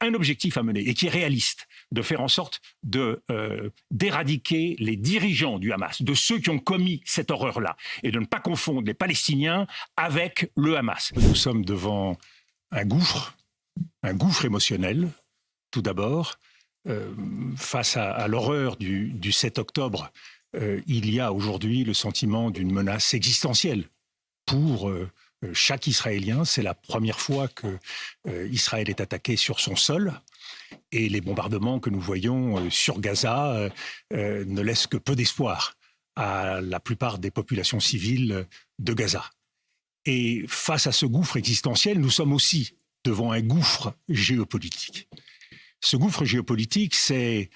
un objectif à mener et qui est réaliste, de faire en sorte d'éradiquer les dirigeants du Hamas, de ceux qui ont commis cette horreur-là, et de ne pas confondre les Palestiniens avec le Hamas. Nous sommes devant un gouffre émotionnel, tout d'abord. Face à l'horreur du 7 octobre, il y a aujourd'hui le sentiment d'une menace existentielle pour chaque Israélien. C'est la première fois que Israël est attaqué sur son sol. Et les bombardements que nous voyons sur Gaza ne laissent que peu d'espoir à la plupart des populations civiles de Gaza. Et face à ce gouffre existentiel, nous sommes aussi devant un gouffre géopolitique. Ce gouffre géopolitique, c'est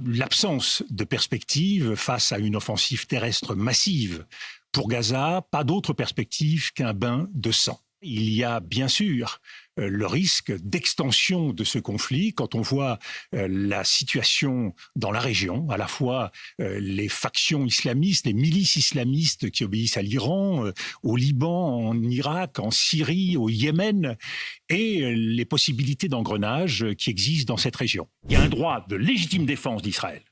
l'absence de perspective face à une offensive terrestre massive. Pour Gaza, pas d'autre perspective qu'un bain de sang. Il y a bien sûr le risque d'extension de ce conflit quand on voit la situation dans la région, à la fois les factions islamistes, les milices islamistes qui obéissent à l'Iran, au Liban, en Irak, en Syrie, au Yémen, et les possibilités d'engrenage qui existent dans cette région. Il y a un droit de légitime défense d'Israël.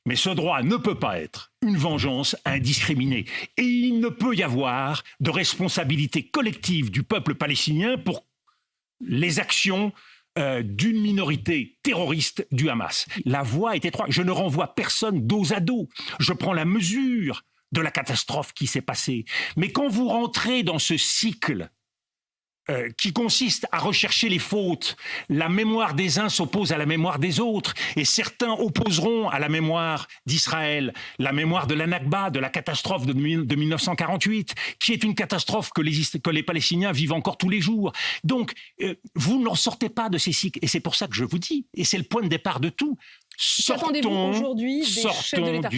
Mais ce droit ne peut pas être une vengeance indiscriminée. Et il ne peut y avoir de responsabilité collective du peuple palestinien pour les actions d'une minorité terroriste du Hamas. La voie est étroite. Je ne renvoie personne dos à dos. Je prends la mesure de la catastrophe qui s'est passée. Mais quand vous rentrez dans ce cycle qui consiste à rechercher les fautes. La mémoire des uns s'oppose à la mémoire des autres, et certains opposeront à la mémoire d'Israël la mémoire de la Nakba, de la catastrophe de 1948, qui est une catastrophe que les Palestiniens vivent encore tous les jours. Donc, vous n'en sortez pas de ces cycles, et c'est pour ça que je vous dis, et c'est le point de départ de tout, sortons du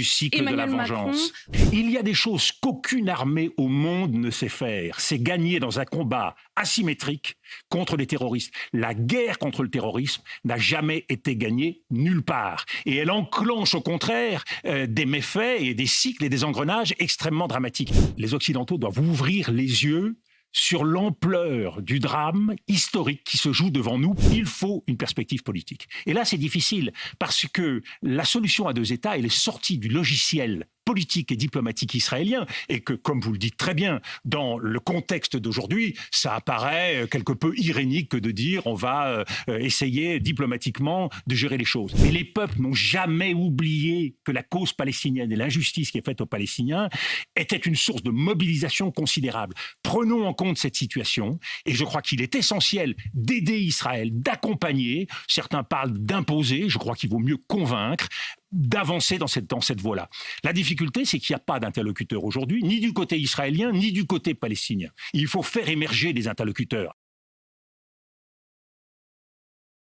cycle de la vengeance. Il y a des choses qu'aucune armée au monde ne sait faire. C'est gagner dans un combat asymétrique contre les terroristes. La guerre contre le terrorisme n'a jamais été gagnée nulle part. Et elle enclenche au contraire des méfaits et des cycles et des engrenages extrêmement dramatiques. Les Occidentaux doivent ouvrir les yeux sur l'ampleur du drame historique qui se joue devant nous. Il faut une perspective politique. Et là, c'est difficile parce que la solution à deux États, elle est sortie du logiciel politique et diplomatique israélien, et que, comme vous le dites très bien, dans le contexte d'aujourd'hui, ça apparaît quelque peu irénique que de dire on va essayer diplomatiquement de gérer les choses. Mais les peuples n'ont jamais oublié que la cause palestinienne et l'injustice qui est faite aux Palestiniens était une source de mobilisation considérable. Prenons en compte cette situation, et je crois qu'il est essentiel d'aider Israël, d'accompagner, certains parlent d'imposer, je crois qu'il vaut mieux convaincre, d'avancer dans cette voie-là. La difficulté, c'est qu'il n'y a pas d'interlocuteur aujourd'hui, ni du côté israélien, ni du côté palestinien. Il faut faire émerger des interlocuteurs.